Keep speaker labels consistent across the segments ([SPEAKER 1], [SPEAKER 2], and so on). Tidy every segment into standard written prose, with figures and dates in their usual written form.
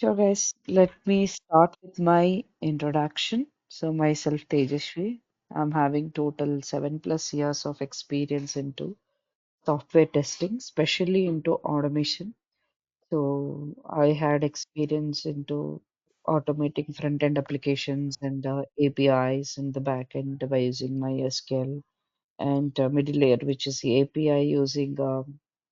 [SPEAKER 1] Sure, guys. Let me start with my introduction. So, myself, Tejashvi. I'm having total 7+ years of experience into software testing, especially into automation. So, I had experience into automating front-end applications and APIs in the back end by using MySQL and middle layer, which is the API using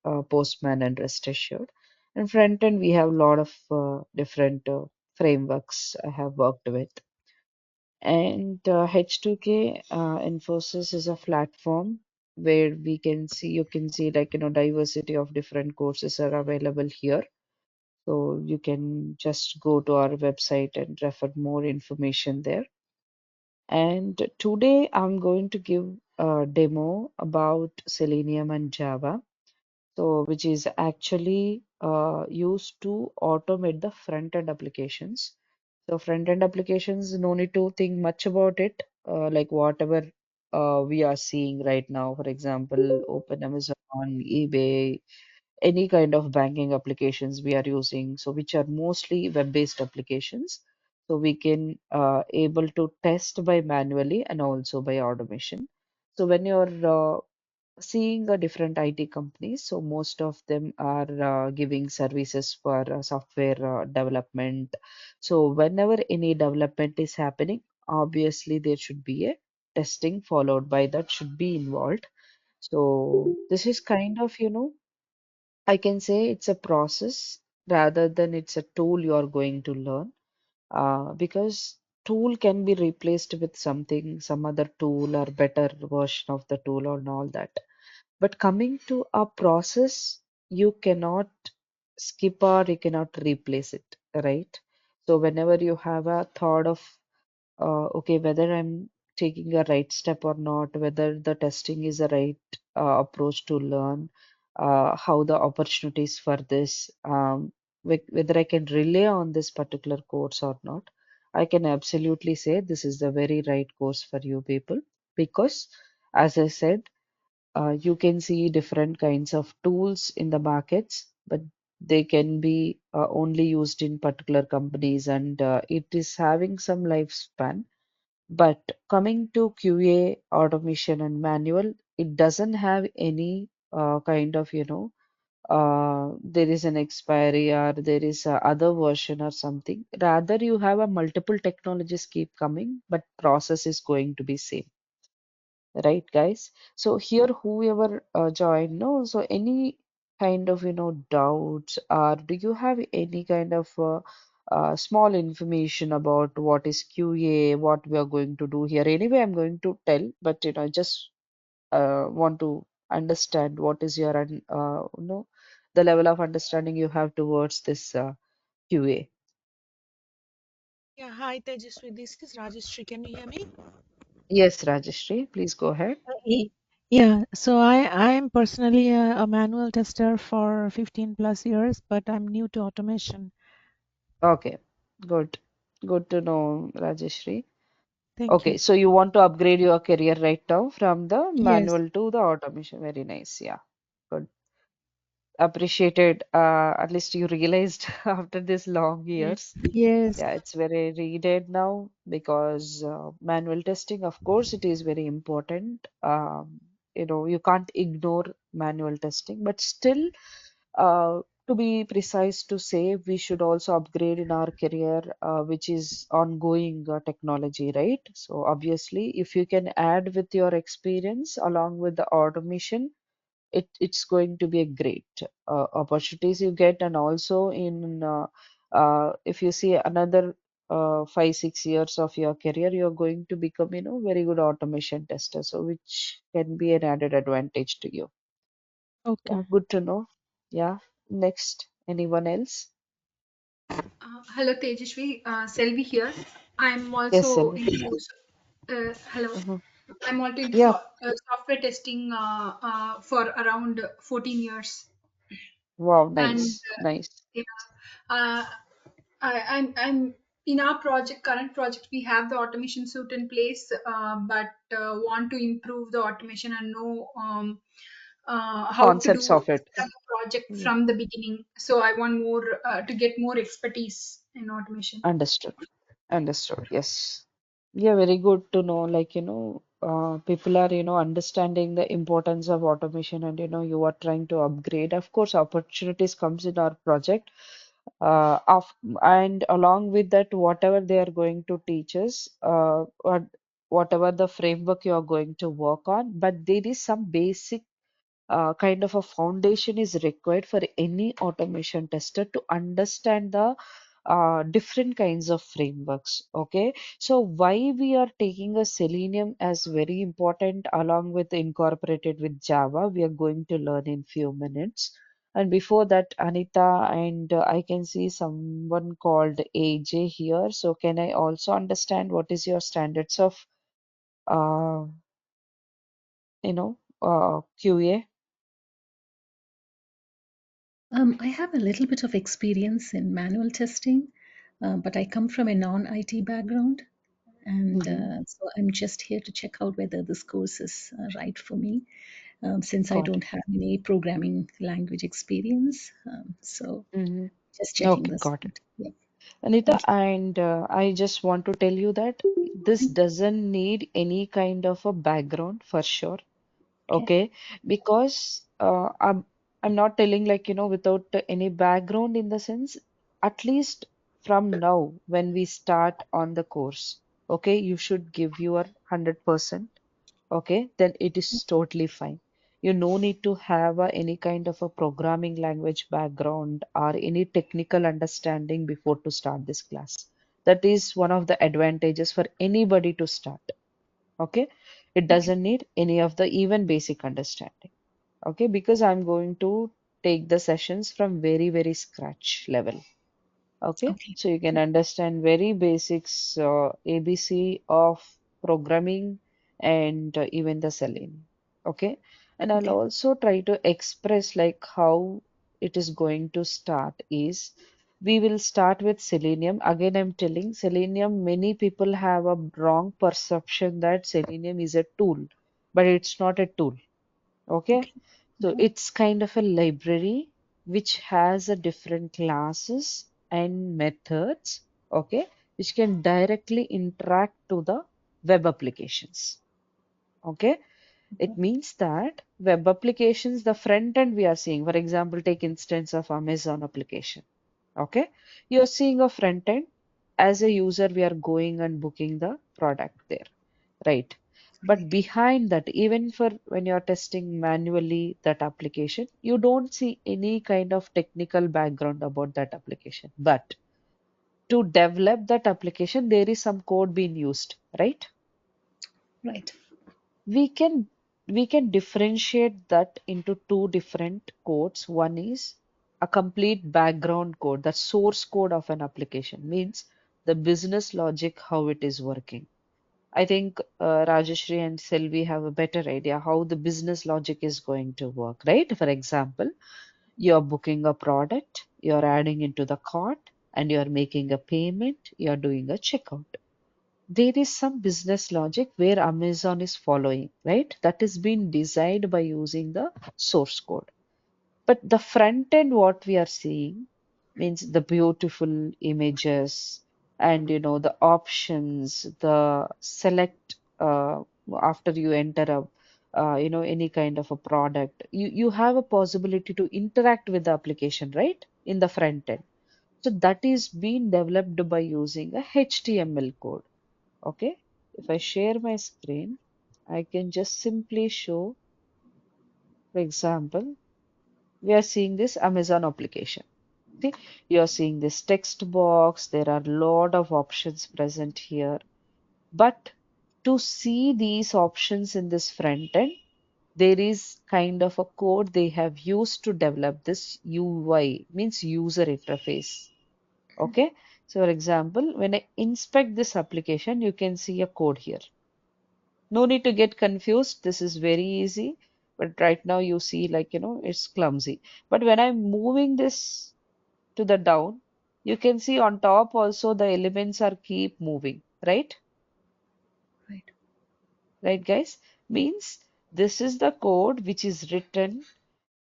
[SPEAKER 1] Postman and REST assured. And front end, we have a lot of different frameworks I have worked with. And H2K Infosys is a platform where we can see, you can see like, diversity of different courses are available here. So you can just go to our website and refer more information there. And today I'm going to give a demo about Selenium and Java, so which is actually used to automate the front-end applications. So front-end applications, no need to think much about it, like whatever we are seeing right now. For example, Open Amazon, eBay, any kind of banking applications we are using, so which are mostly web-based applications. So we can able to test by manually and also by automation. So when you're seeing a different IT companies, so most of them are giving services for software development. So whenever any development is happening, obviously there should be a testing followed by that should be involved. So this is kind of, I can say it's a process rather than it's a tool you're going to learn. Because tool can be replaced with something, some other tool or better version of the tool and all that. But coming to a process, you cannot skip or you cannot replace it, right? So whenever you have a thought of okay, whether I'm taking a right step or not, whether the testing is the right approach to learn, how the opportunities for this, whether I can rely on this particular course or not, I can absolutely say this is the very right course for you people because, as I said, you can see different kinds of tools in the markets, but they can be only used in particular companies and it is having some lifespan. But coming to QA, automation, and manual, it doesn't have any kind of, there is an expiry or there is a other version or something. Rather, you have a multiple technologies keep coming, but process is going to be same. Right, guys? So here, whoever joined, no, so any kind of, doubts or do you have any kind of small information about what is QA, what we are going to do here? Anyway, I'm going to tell, but just want to understand what is your, the level of understanding you have towards this QA.
[SPEAKER 2] Yeah, hi Tejasvi. This is Rajeshri. Can you hear me?
[SPEAKER 1] Yes, Rajeshri, please go ahead.
[SPEAKER 2] Yeah, so I am personally a manual tester for 15 plus years, but I'm new to automation.
[SPEAKER 1] Okay, good. Good to know, Rajeshri.
[SPEAKER 2] Thank
[SPEAKER 1] Okay,
[SPEAKER 2] you.
[SPEAKER 1] so you want to upgrade your career right now from the
[SPEAKER 2] Yes,
[SPEAKER 1] manual to the automation. Very nice. Yeah, good. Appreciated. At least you realized after this long
[SPEAKER 2] yes,
[SPEAKER 1] years.
[SPEAKER 2] yes.
[SPEAKER 1] Yeah, it's very needed now because manual testing, of course, it is very important. You can't ignore manual testing, but still, to be precise to say, we should also upgrade in our career, which is ongoing technology, right? So obviously, if you can add with your experience along with the automation, it's going to be a great opportunities you get, and also in if you see another 5 6 years of your career, you're going to become, very good automation tester, so which can be an added advantage to you. Yeah,
[SPEAKER 2] Okay.
[SPEAKER 1] good to know. Yeah, next, anyone else?
[SPEAKER 3] Hello, Tejashvi. Selvi here. I'm
[SPEAKER 1] Yes,
[SPEAKER 3] also
[SPEAKER 1] Selvi.
[SPEAKER 3] into hello.
[SPEAKER 1] Hmm.
[SPEAKER 3] I'm also into
[SPEAKER 1] Yeah,
[SPEAKER 3] software testing for around 14 years,
[SPEAKER 1] wow,
[SPEAKER 3] and
[SPEAKER 1] nice, nice.
[SPEAKER 3] yeah, uh, I'm in our current project. We have the automation suite in place, but want to improve the automation and know how to
[SPEAKER 1] Concepts
[SPEAKER 3] do
[SPEAKER 1] of it.
[SPEAKER 3] a project
[SPEAKER 1] Yeah.
[SPEAKER 3] from the beginning. So I want more to get more expertise in automation.
[SPEAKER 1] Understood. Understood. Yes. Yeah, very good to know. Like, people are, understanding the importance of automation and, you are trying to upgrade. Of course, opportunities comes in our project. Of, and along with that, whatever they are going to teach us, whatever the framework you are going to work on, but there is some basic kind of a foundation is required for any automation tester to understand the different kinds of frameworks. Okay, so why we are taking a Selenium as very important along with incorporated with Java, we are going to learn in few minutes. And before that, Anita, and I can see someone called AJ here. So can I also understand what is your standards of uh, QA?
[SPEAKER 4] I have a little bit of experience in manual testing, but I come from a non-IT background, and
[SPEAKER 1] Mm-hmm.
[SPEAKER 4] so I'm just here to check out whether this course is right for me, since I
[SPEAKER 1] Got
[SPEAKER 4] don't have any programming language experience. So
[SPEAKER 1] it.
[SPEAKER 4] just checking
[SPEAKER 1] Okay,
[SPEAKER 4] this
[SPEAKER 1] got it.
[SPEAKER 4] out. Yeah.
[SPEAKER 1] Anita,
[SPEAKER 4] Thank you.
[SPEAKER 1] and I just want to tell you that this doesn't need any kind of a background for sure.
[SPEAKER 4] Okay.
[SPEAKER 1] Okay, because I'm not telling like without any background in the sense, at least from now when we start on the course, okay, you should give your 100%. Okay, then it is totally fine. You no need to have any kind of a programming language background or any technical understanding before to start this class. That is one of the advantages for anybody to start. Okay, it
[SPEAKER 4] Okay.
[SPEAKER 1] doesn't need any of the even basic understanding. Okay, because I'm going to take the sessions from very, very scratch level. Okay,
[SPEAKER 4] Okay.
[SPEAKER 1] so you can understand very basics, ABC of programming and even the Selenium. Okay, and I'll
[SPEAKER 4] Okay.
[SPEAKER 1] also try to express like how it is going to start is we will start with Selenium. Again, I'm telling Selenium, many people have a wrong perception that Selenium is a tool, but it's not a tool. Okay,
[SPEAKER 4] Okay.
[SPEAKER 1] so
[SPEAKER 4] Mhm.
[SPEAKER 1] it's kind of a library which has a different classes and methods, okay, which can directly interact to the web applications. Okay, it means that web applications, the front end we are seeing, for example, take instance of Amazon application. Okay, you're seeing a front end as a user, we are going and booking the product there. Right. But
[SPEAKER 4] Right.
[SPEAKER 1] behind that, even for when you're testing manually that application, you don't see any kind of technical background about that application. But to develop that application, there is some code being used, right?
[SPEAKER 4] Right.
[SPEAKER 1] We can we can differentiate that into two different codes. One is a complete background code, the source code of an application means the business logic, how it is working. I think Rajeshri and Selvi have a better idea how the business logic is going to work, right? For example, you're booking a product, you're adding into the cart, and you're making a payment, you're doing a checkout. There is some business logic where Amazon is following, right? That is being designed by using the source code. But the front end, what we are seeing means the beautiful images and the options, the select after you enter a any kind of a product. You have a possibility to interact with the application, right? In the front end. So that is being developed by using a HTML code. Okay. If I share my screen, I can just simply show, for example, we are seeing this Amazon application. See, you are seeing this text box. There are a lot of options present here. But to see these options in this front end, there is kind of a code they have used to develop this UI, means user interface. Okay. So, for example, when I inspect this application, you can see a code here. No need to get confused. This is very easy. But right now you see like, it's clumsy. But when I'm moving this to the down, you can see on top also the elements are keep moving, right?
[SPEAKER 4] Right.
[SPEAKER 1] Right, guys? Means This is the code which is written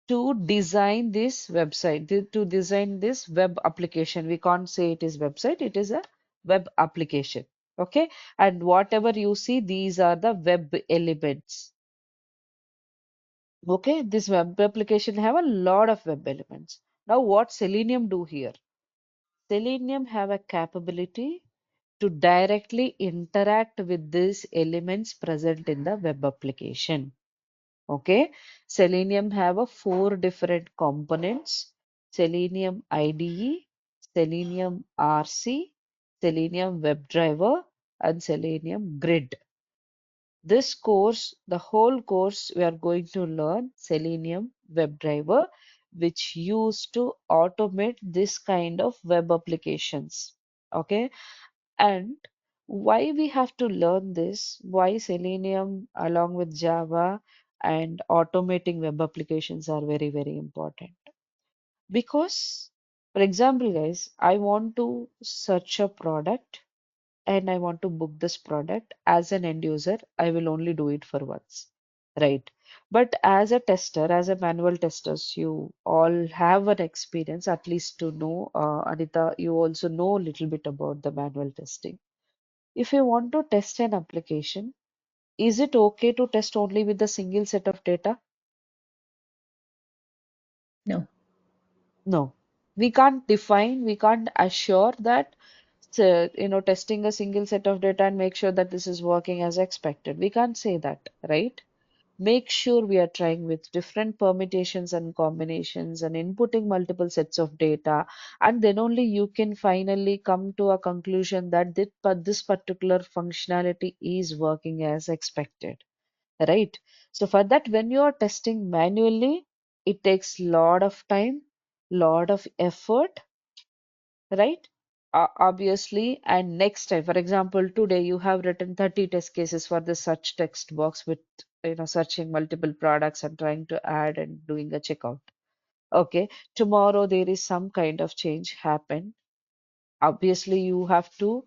[SPEAKER 1] to design this website, to design this web application. We can't say it is website, it is a web application. Okay, and whatever you see, these are the web elements. Okay, this web application have a lot of web elements. Now, what Selenium do here? Selenium have a capability to directly interact with these elements present in the web application. Okay, Selenium have a four different components: Selenium IDE, Selenium RC, Selenium WebDriver, and Selenium Grid. This course, the whole course, we are going to learn Selenium WebDriver, which used to automate this kind of web applications. Okay, and why we have to learn this? Why Selenium along with Java and automating web applications are very, very important? Because, for example, guys, I want to search a product and I want to book this product as an end user. I will only do it for once, right? But as a tester, as a manual testers, you all have an experience, at least to know, Anita, you also know a little bit about the manual testing. If you want to test an application, is it okay to test only with a single set of data?
[SPEAKER 4] No.
[SPEAKER 1] No. We can't define, we can't assure that, testing a single set of data and make sure that this is working as expected. We can't say that, right? Make sure we are trying with different permutations and combinations and inputting multiple sets of data, and then only you can finally come to a conclusion that this particular functionality is working as expected, right? So for that, when you are testing manually, it takes lot of time, lot of effort, right? Obviously, and next time, for example, today you have written 30 test cases for the search text box with searching multiple products and trying to add and doing a checkout. Okay, tomorrow there is some kind of change happen. Obviously, you have to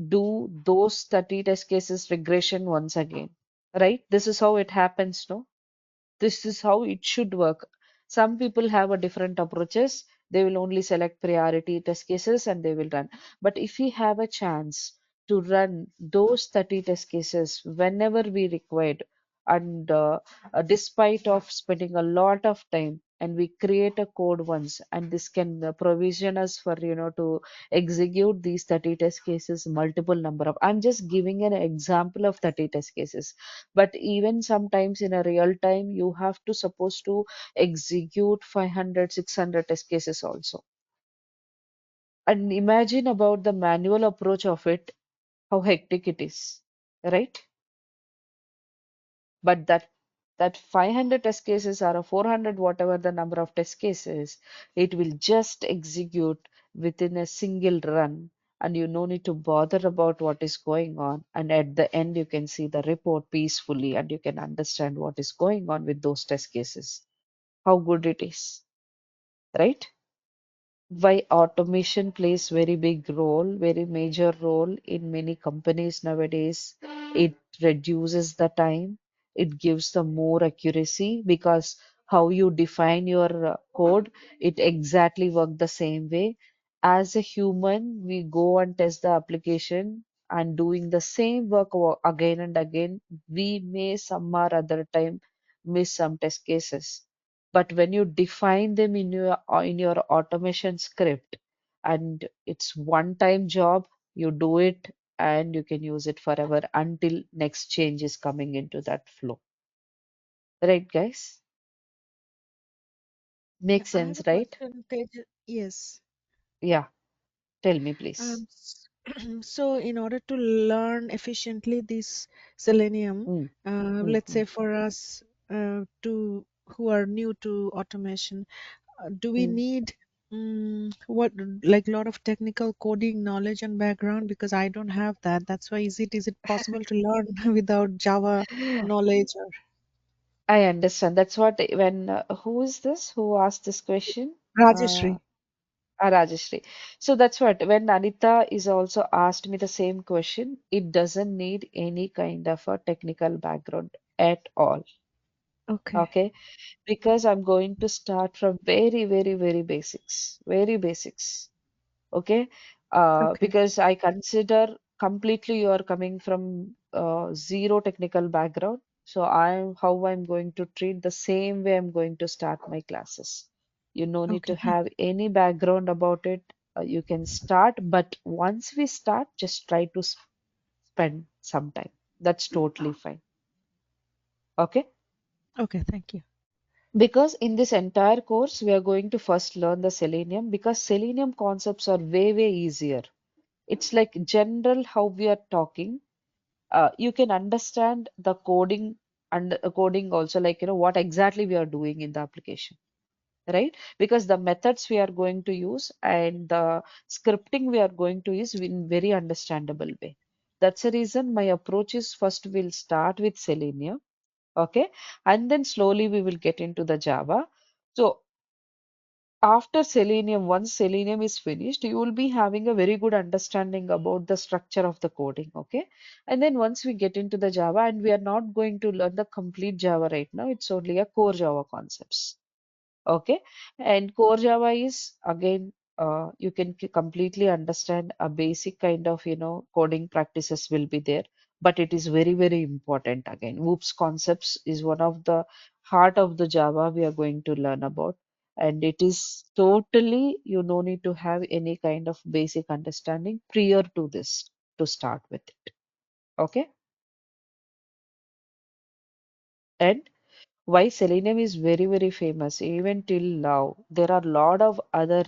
[SPEAKER 1] do those 30 test cases regression once again, right? This is how it happens, no? This is how it should work. Some people have a different approaches. They will only select priority test cases and they will run. But if we have a chance to run those 30 test cases whenever we required, and despite of spending a lot of time, and we create a code once, and this can provision us for to execute these 30 test cases multiple number of. I'm just giving an example of 30 test cases, but even sometimes in a real time you have to supposed to execute 500 600 test cases also. And imagine about the manual approach of it, how hectic it is, right? But that 500 test cases or a 400, whatever the number of test cases, it will just execute within a single run, and you no need to bother about what is going on, and at the end you can see the report peacefully and you can understand what is going on with those test cases, how good it is, right? Why automation plays very big role, very major role in many companies nowadays. It reduces the time, it gives the more accuracy, because how you define your code, it exactly work the same way. As a human, we go and test the application and doing the same work again and again. We may some or other time miss some test cases, but when you define them in your automation script, and it's one time job, you do it and you can use it forever until next change is coming into that flow. Right, guys?
[SPEAKER 2] Yeah,
[SPEAKER 1] Makes
[SPEAKER 2] I have
[SPEAKER 1] sense,
[SPEAKER 2] a
[SPEAKER 1] right?
[SPEAKER 2] question, Tej. Yes.
[SPEAKER 1] Yeah, tell me please.
[SPEAKER 2] So in order to learn efficiently this Selenium,
[SPEAKER 1] Mm,
[SPEAKER 2] let's say
[SPEAKER 1] mm,
[SPEAKER 2] for us to who are new to automation, do we
[SPEAKER 1] mm.
[SPEAKER 2] need what like a lot of technical coding knowledge and background? Because I don't have that. That's why is it possible to learn without Java knowledge? Or
[SPEAKER 1] I understand. That's what when who is this who asked this question? Uh,
[SPEAKER 2] Rajeshri.
[SPEAKER 1] Rajeshri. So that's what when Anita is also asked me the same question, it doesn't need any kind of a technical background. at all.
[SPEAKER 2] Okay.
[SPEAKER 1] Okay, because I'm going to start from very, very, very basics, very basics. Okay,
[SPEAKER 2] Okay.
[SPEAKER 1] because I consider completely you are coming from zero technical background. So I'm going to treat the same way I'm going to start my classes. You no need to
[SPEAKER 2] Okay.
[SPEAKER 1] have any background about it. You can start, but once we start, just try to spend some time. That's totally fine. Okay.
[SPEAKER 2] Okay. Thank you.
[SPEAKER 1] Because in this entire course, we are going to first learn the Selenium because Selenium concepts are way, way easier. It's like general how we are talking. You can understand the coding and coding also, like what exactly we are doing in the application, right? Because the methods we are going to use and the scripting we are going to use in very understandable way. That's the reason my approach is first we'll start with Selenium, okay, and then slowly we will get into the Java. So after Selenium, once Selenium is finished, you will be having a very good understanding about the structure of the coding, okay? And then once we get into the Java, and we are not going to learn the complete Java right now, it's only a core Java concepts. Okay, and core Java is again, you can completely understand a basic kind of, coding practices will be there, but it is very, very important again. Whoops concepts is one of the heart of the Java we are going to learn about, and it is totally, you no need to have any kind of basic understanding prior to this to start with it. Okay, and why Selenium is very, very famous even till now. There are a lot of other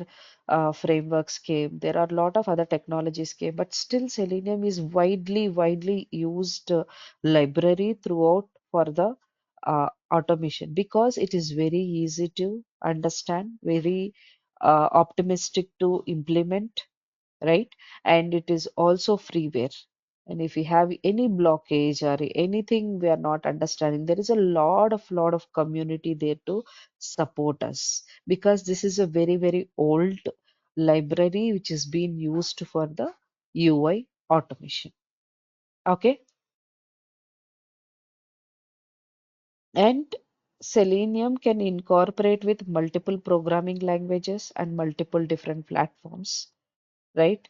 [SPEAKER 1] frameworks came, there are a lot of other technologies came, but still Selenium is widely, widely used library throughout for the automation because it is very easy to understand, very optimistic to implement, right? And it is also freeware. And if we have any blockage or anything we are not understanding, there is a lot of community there to support us because this is a very, very old library which is being used for the UI automation. Okay. And Selenium can incorporate with multiple programming languages and multiple different platforms, right?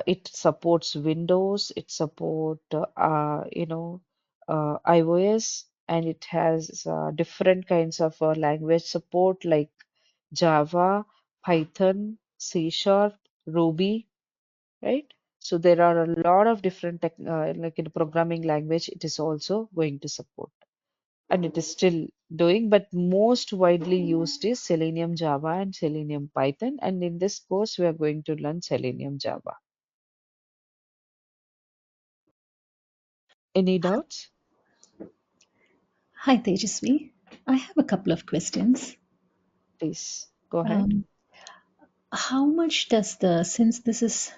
[SPEAKER 1] It supports Windows, it support iOS, and it has different kinds of language support like Java, Python, C Sharp, Ruby, right? So there are a lot of different like in programming language it is also going to support, and it is still doing, but most widely used is Selenium Java and Selenium Python, and in this course we are going to learn Selenium Java. Any doubts?
[SPEAKER 4] Hi, Tejasvi. I have a couple of questions.
[SPEAKER 1] Please go ahead.
[SPEAKER 4] Um, how much does since this is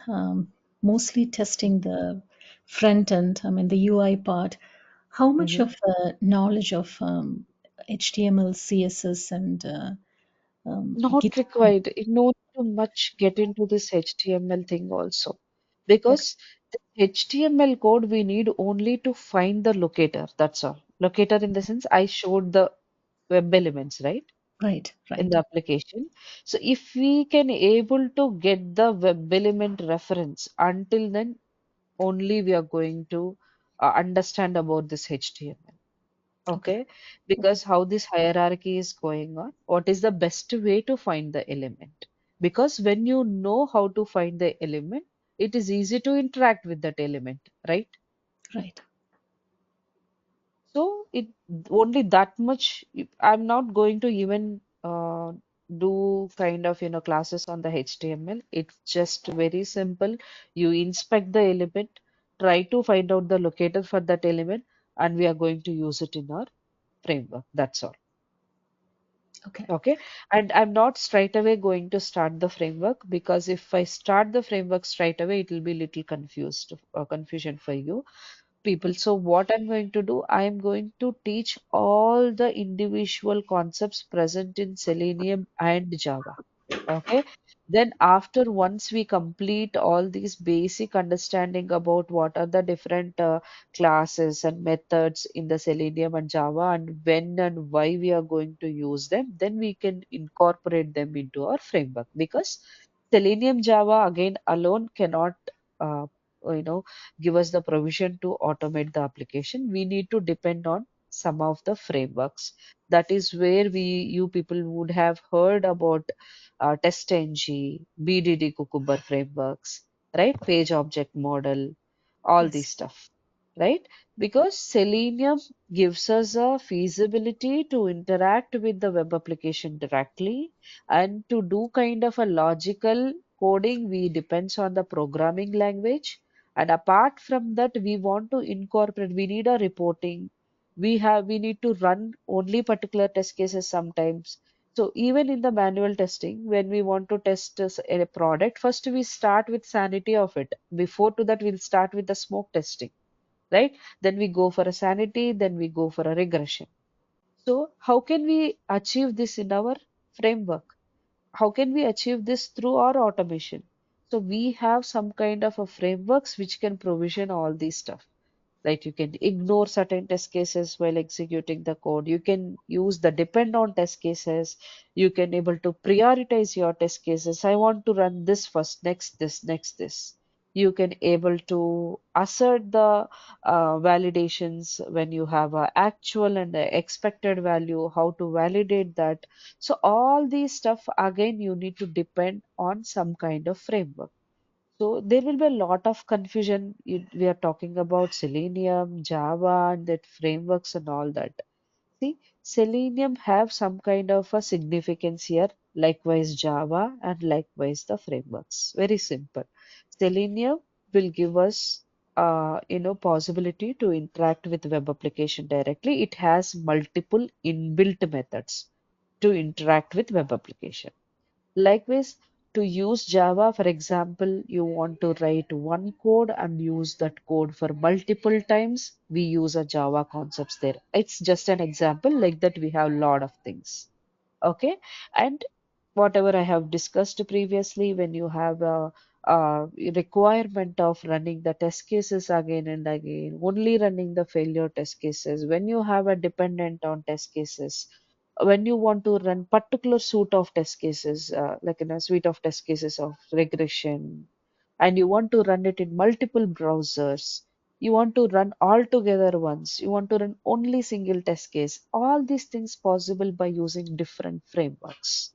[SPEAKER 4] mostly testing the front end, I mean the UI part, how much
[SPEAKER 1] Hmm.
[SPEAKER 4] of knowledge of HTML, CSS, and
[SPEAKER 1] Not
[SPEAKER 4] Git?
[SPEAKER 1] required. You know too much get into this HTML thing also.
[SPEAKER 4] Okay,
[SPEAKER 1] Because the HTML code we need only to find the locator. That's all. Locator in the sense I showed the web elements, right?
[SPEAKER 4] right,
[SPEAKER 1] In
[SPEAKER 4] right,
[SPEAKER 1] the application. So if we can able to get the web element reference, until then only we are going to understand about this HTML.
[SPEAKER 4] okay,
[SPEAKER 1] Okay,
[SPEAKER 4] okay,
[SPEAKER 1] because how this hierarchy is going on, what is the best way to find the element? Because when you know how to find the element, it is easy to interact with that element, right?
[SPEAKER 4] right.
[SPEAKER 1] So it only that much. I'm not going to even do kind of classes on the HTML. It's just very simple. You inspect the element, try to find out the locator for that element, and we are going to use it in our framework. That's all.
[SPEAKER 4] Okay.
[SPEAKER 1] Okay. And I'm not straight away going to start the framework because if I start the framework straight away, it will be little confusion for you people. So what I'm going to do, I am going to teach all the individual concepts present in Selenium and Java. Okay. Then after once we complete all these basic understanding about what are the different classes and methods in the Selenium and Java and when and why we are going to use them, then we can incorporate them into our framework because Selenium Java again alone cannot uh, you know give us the provision to automate the application. We need to depend on some of the frameworks. That is where you people would have heard about TestNG, BDD Cucumber frameworks, right? Page object model, all
[SPEAKER 4] Yes.
[SPEAKER 1] this stuff, right? Because Selenium gives us a feasibility to interact with the web application directly and to do kind of a logical coding, we depends on the programming language. And apart from that, we want to incorporate, we need a reporting. We need to run only particular test cases sometimes. So even in the manual testing, when we want to test a product, first we start with sanity of it. Before to that, we'll start with the smoke testing, right? Then we go for a sanity, then we go for a regression. So how can we achieve this in our framework? How can we achieve this through our automation? So we have some kind of a frameworks which can provision all these stuff. Like you can ignore certain test cases while executing the code. You can use the depend on test cases. You can able to prioritize your test cases. I want to run this first, next this, next this. You can able to assert the validations when you have a actual and a expected value, how to validate that. So all these stuff again you need to depend on some kind of framework. So there will be a lot of confusion. We are talking about Selenium, Java, and that frameworks and all that. See, Selenium have some kind of a significance here, likewise Java and likewise the frameworks. Very simple. Selenium will give us possibility to interact with web application directly. It has multiple inbuilt methods to interact with web application. Likewise, to use Java, for example, you want to write one code and use that code for multiple times. We use a Java concepts there. It's just an example like that. We have a lot of things. Okay. And whatever I have discussed previously, when you have a requirement of running the test cases again and again, only running the failure test cases, when you have a dependent on test cases, when you want to run particular suite of test cases, like in a suite of test cases of regression, and you want to run it in multiple browsers, you want to run all together once, you want to run only single test case, all these things possible by using different frameworks,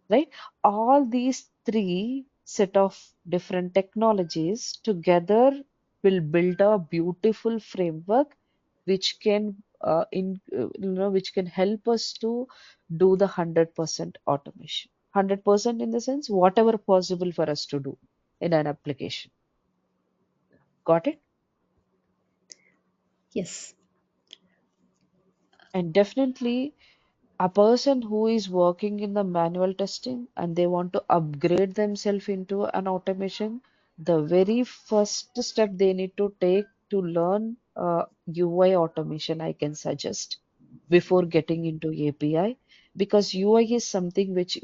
[SPEAKER 1] right? All these three set of different technologies together will build a beautiful framework which can which can help us to do the 100% automation. 100% in the sense whatever possible for us to do in an application. Got it?
[SPEAKER 4] Yes.
[SPEAKER 1] And definitely a person who is working in the manual testing and they want to upgrade themselves into an automation, the very first step they need to take to learn UI automation, I can suggest before getting into API, because UI is something which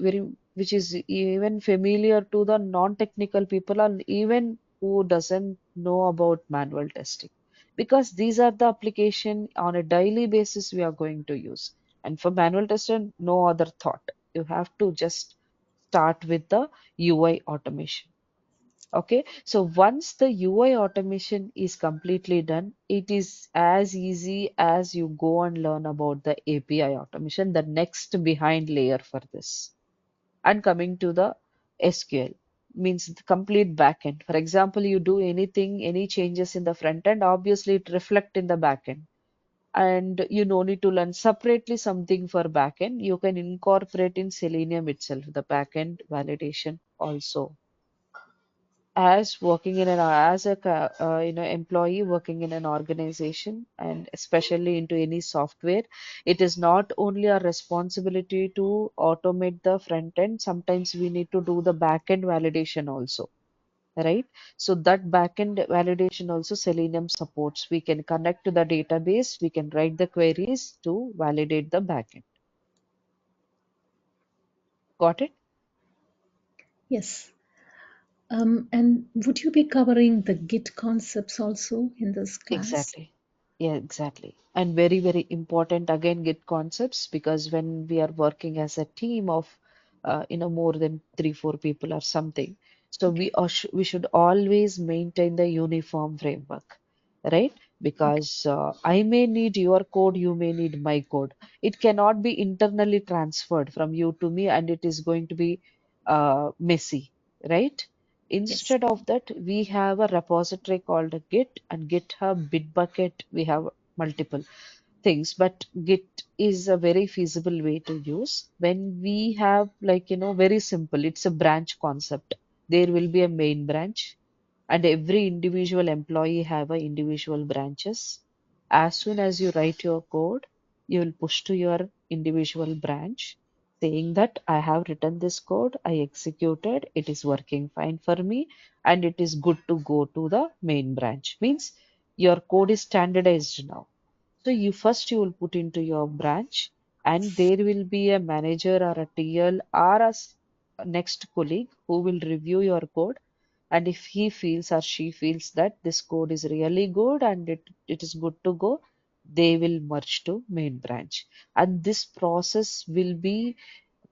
[SPEAKER 1] is even familiar to the non-technical people and even who doesn't know about manual testing, because these are the application on a daily basis we are going to use. And for manual tester, no other thought. You have to just start with the UI automation. Okay, so once the UI automation is completely done, it is as easy as you go and learn about the API automation, the next behind layer for this. And coming to the SQL, means the complete backend. For example, you do anything, any changes in the front end, obviously it reflect in the backend, and you no need to learn separately something for backend. You can incorporate in Selenium itself the backend validation also. As working in an as a employee working in an organization and especially into any software, it is not only our responsibility to automate the front end. Sometimes we need to do the backend validation also, right? So that backend validation also Selenium supports. We can connect to the database, we can write the queries to validate the backend. Got it?
[SPEAKER 4] Yes. And would you be covering the Git concepts also in this class?
[SPEAKER 1] Exactly. Yeah, exactly. And very, very important again, get concepts, because when we are working as a team of, more than three, four people or something, so
[SPEAKER 4] Okay.
[SPEAKER 1] we should always maintain the uniform framework, right?
[SPEAKER 4] Okay.
[SPEAKER 1] Because I may need your code, you may need my code. It cannot be internally transferred from you to me, and it is going to be messy, right?
[SPEAKER 4] Yes.
[SPEAKER 1] Instead of that, we have a repository called a Git and GitHub, Bitbucket. We have multiple things, but Git is a very feasible way to use. When we have, like, very simple, it's a branch concept. There will be a main branch, and every individual employee have a individual branches. As soon as you write your code, you will push to your individual branch saying that I have written this code, I executed, it is working fine for me, and it is good to go to the main branch. Means your code is standardized now. So you will put into your branch, and there will be a manager or a TL or a next colleague who will review your code, and if he feels or she feels that this code is really good and it is good to go, they will merge to main branch. And this process will be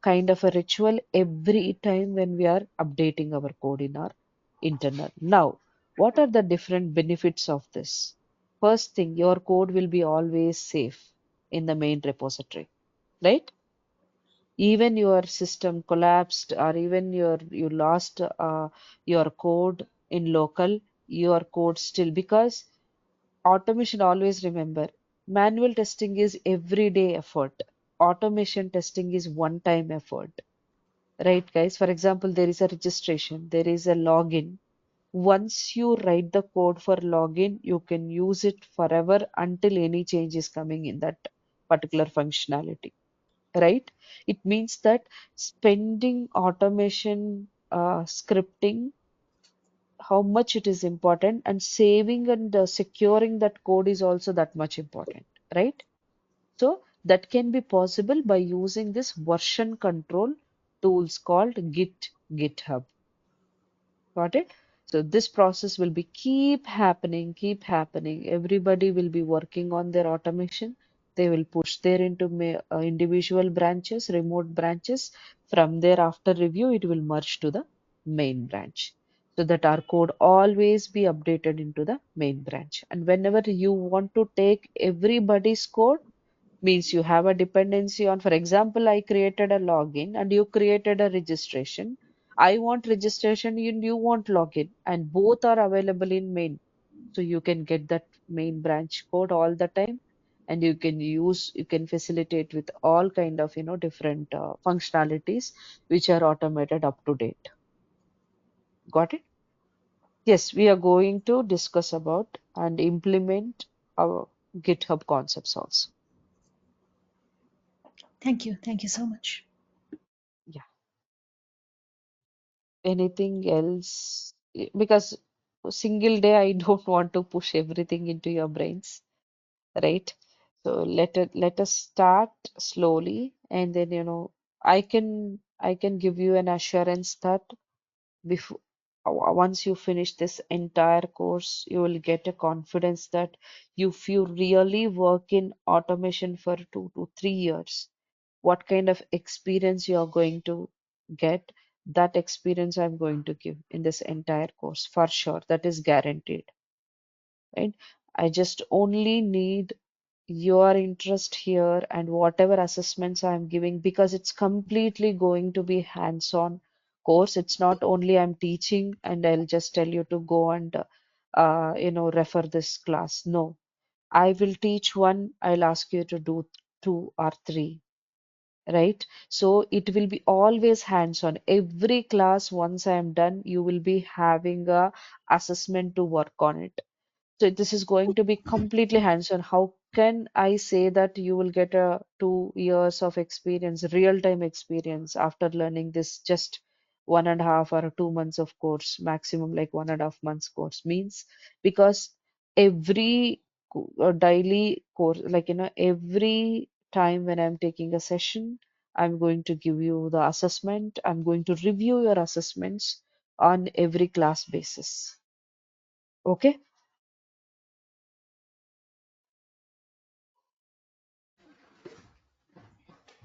[SPEAKER 1] kind of a ritual every time when we are updating our code in our internal. Now, what are the different benefits of this? First thing, your code will be always safe in the main repository, right? Even your system collapsed, or even you lost your code in local, your code still, because automation, always remember, manual testing is everyday effort, automation testing is one time effort, right guys? For example, there is a registration, there is a login. Once you write the code for login, you can use it forever until any change is coming in that particular functionality, right? It means that spending automation scripting, how much it is important, and saving and securing that code is also that much important, right? So that can be possible by using this version control tools called GitHub. Got it? So this process will be keep happening. Everybody will be working on their automation. They will push their into individual branches, remote branches. From there, after review, it will merge to the main branch, so that our code always be updated into the main branch. And whenever you want to take everybody's code, means you have a dependency on, for example, I created a login and you created a registration. I want registration and you want login, and both are available in main. So you can get that main branch code all the time, and you can facilitate with all kind of, different functionalities which are automated up to date. Got it? Yes, we are going to discuss about and implement our GitHub concepts also.
[SPEAKER 4] Thank you. Thank you so much.
[SPEAKER 1] Yeah. Anything else? Because a single day I don't want to push everything into your brains, right? So let us start slowly, and then I can give you an assurance that before once you finish this entire course, you will get a confidence that if you really work in automation for 2 to 3 years, what kind of experience you are going to get, that experience I'm going to give in this entire course for sure. That is guaranteed, right? I just only need your interest here and whatever assessments I'm giving, because it's completely going to be hands-on course. It's not only I'm teaching and I'll just tell you to go and refer this class. No, I will teach one, I'll ask you to do two or three, right? So it will be always hands-on. Every class, once I am done, you will be having a assessment to work on it. So this is going to be completely hands-on. How can I say that you will get a 2 years of experience, real-time experience after learning this just 1.5 or 2 months of course, maximum like 1.5 months course means, because every daily course, like every time when I'm taking a session, I'm going to give you the assessment. I'm going to review your assessments on every class basis. Okay?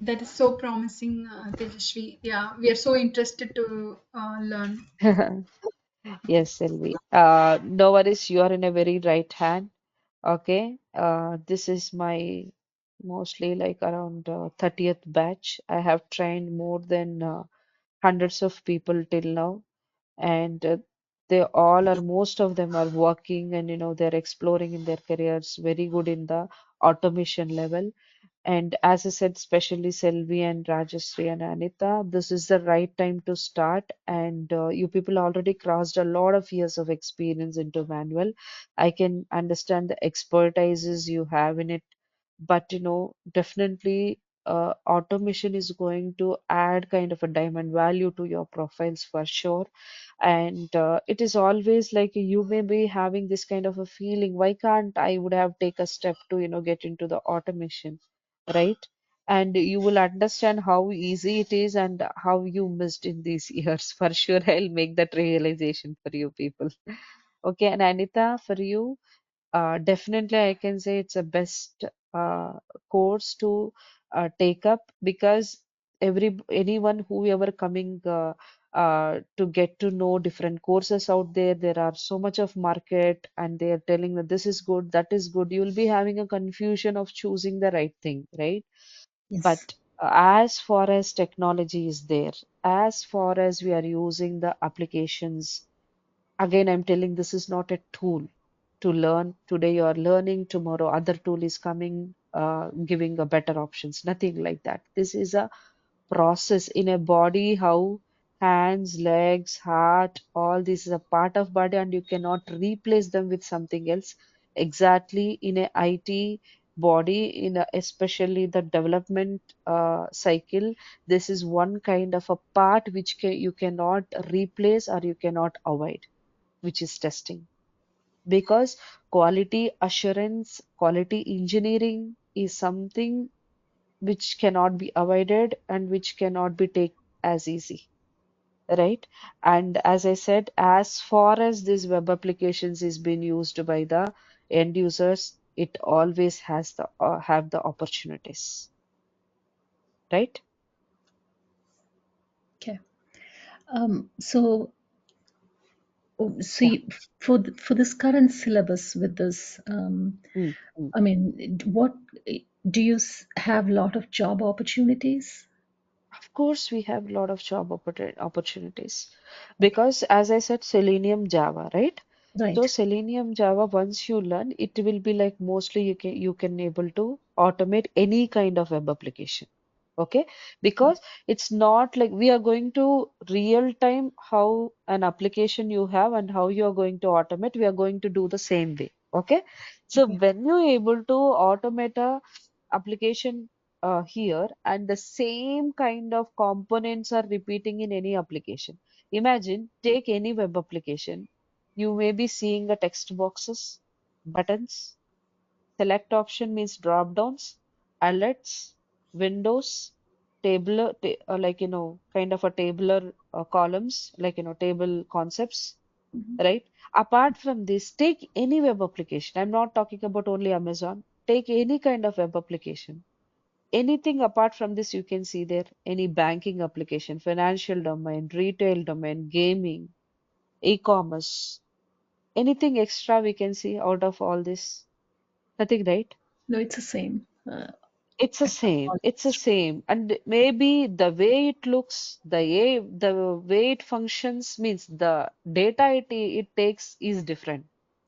[SPEAKER 3] That is so promising, Tejashvi. Yeah, we are so interested to learn.
[SPEAKER 1] Yes, Selvi. No worries, you are in a very right hand. Okay. This is my mostly like around 30th batch. I have trained more than hundreds of people till now, and they all are, most of them are working, and they're exploring in their careers, very good in the automation level. And as I said, especially Selvi and Rajashree and Anita, this is the right time to start. And you people already crossed a lot of years of experience into manual. I can understand the expertises you have in it, but definitely automation is going to add kind of a diamond value to your profiles for sure. And it is always like you may be having this kind of a feeling, why can't I would have take a step to get into the automation, right? And you will understand how easy it is and how you missed in these years. For sure, I'll make that realization for you people. Okay, and Anita, for you, definitely I can say it's a best uh, course to take up, because anyone whoever coming to get to know different courses out there, there are so much of market, and they are telling that this is good, that is good. You will be having a confusion of choosing the right thing, right?
[SPEAKER 4] Yes.
[SPEAKER 1] But as far as technology is there, as far as we are using the applications, again, I'm telling this is not a tool to learn. Today you are learning, tomorrow other tool is coming, giving a better options. Nothing like that. This is a process in a body, how hands, legs, heart, all this is a part of body, and you cannot replace them with something else. Exactly in a IT body, especially the development cycle, this is one kind of a part which you cannot replace or you cannot avoid, which is testing. Because quality assurance, quality engineering is something which cannot be avoided and which cannot be taken as easy, right? And as I said, as far as this web applications is being used by the end users, it always has the have the opportunities, right?
[SPEAKER 4] Okay. So,
[SPEAKER 1] Yeah.
[SPEAKER 4] for this current syllabus with this,
[SPEAKER 1] Mm, mm.
[SPEAKER 4] I mean, what do you have a lot of job opportunities?
[SPEAKER 1] Of course, we have a lot of job opportunities,
[SPEAKER 4] Okay.
[SPEAKER 1] because, as I said, Selenium Java, right? So
[SPEAKER 4] Right.
[SPEAKER 1] Selenium Java, once you learn, it will be like mostly you can able to automate any kind of web application. Okay,
[SPEAKER 4] Okay.
[SPEAKER 1] because it's not like we are going to real time how an application you have and how you are going to automate. We are going to do the same way. Okay, so
[SPEAKER 4] Okay.
[SPEAKER 1] when you're able to automate a application here, and the same kind of components are repeating in any application. Imagine, take any web application. You may be seeing the text boxes, buttons, select option means drop downs, alerts, windows, like kind of a tabular columns, like table concepts,
[SPEAKER 4] Mhm.
[SPEAKER 1] right? Apart from this, take any web application. I'm not talking about only Amazon. Take any kind of web application. Anything apart from this, you can see there. Any banking application, financial domain, retail domain, gaming, e-commerce, anything extra we can see out of all this? Nothing, right?
[SPEAKER 4] No, it's the same.
[SPEAKER 1] It's the
[SPEAKER 4] Across
[SPEAKER 1] same.
[SPEAKER 4] all
[SPEAKER 1] It's the
[SPEAKER 4] industries.
[SPEAKER 1] same. And maybe the way it looks, the way it functions means the data it takes is different.